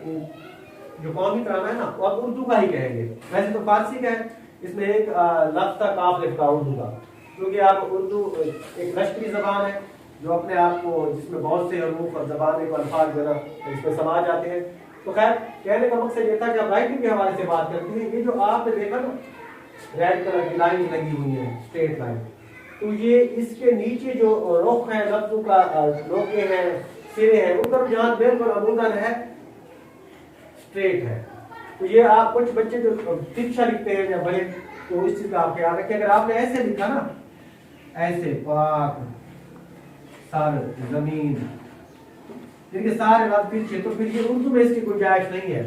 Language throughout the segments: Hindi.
जो कौमी तराना है ना वो आप उर्दू का ही कहेंगे। वैसे तो फारसी का है, इसमें एक लफ्ज था काफ लिखता उर्दू का, क्योंकि आप उर्दू एक लश्करी जबान है जो अपने आप को जिसमें बहुत से हरूफ और जबान को अल्फाज जो है इसमें समा जाते हैं। तो खैर कहने का मकसद ये था कि आप राइटिंग के हवाले से बात करते हैं। ये जो आपने देखा ना रेड कलर की लाइन लगी हुई है स्ट्रेट लाइन, तो ये इसके नीचे जो रुख है लफ्जों का रोके हैं सिरे हैं उधर जहां बिल्कुल अमूदन है स्ट्रेट है। तो ये आप कुछ बच्चे जो शिक्षा लिखते हैं या बड़े तो इस चीज का आप ख्याल रखें। अगर आपने ऐसे लिखा ना ऐसे पाक सर जमीन जिनके सारे लफ्ज पीछे, तो फिर ये उर्दू में इसकी गुंजाइश नहीं है।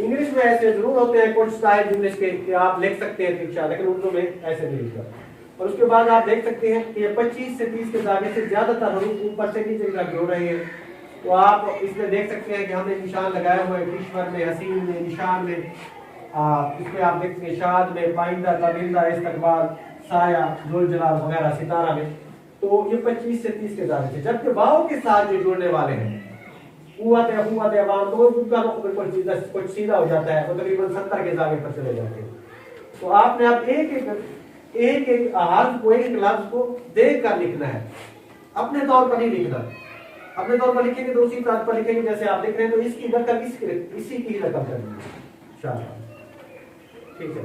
इंग्लिश में ऐसे जरूर होते हैं कुछ स्टाइल इंग्लिश के कि आप लिख सकते हैं शिक्षा, लेकिन उर्दू में ऐसे नहीं लिखा। और उसके बाद आप देख सकते हैं कि ये 25 से 30 के दागे से ज्यादातर हरूफ ऊपर से नीचे तक हो रहे हैं। तो आप इसमें देख सकते हैं कि हमने निशान लगाए हुए हैं ईश्वर में, हसीन में, निशान में, इसमें आप देखते हैं शाद में, पाइंदा, तबिंदा, इस्तकबाल, साया, जुल जलाल वगैरह, सितारा में। तो ये 25 से 30 के दागे से, जबकि वाव के साथ जो जुड़ने वाले हैं कुव्वत अवाम, तो उनका बिल्कुल कुछ सीधा हो जाता है, वो तकरीबन 70 के दागे पर चले जाते हैं। तो आपने अब एक एक हर्फ को, एक लफ्ज को देख कर लिखना है, अपने तौर पर नहीं लिखना। अपने तौर पर लिखेंगे तो उसी तौर पर लिखेंगे जैसे आप लिख रहे हैं, तो इसकी नकल इसी की नकल करनी है। ठीक है।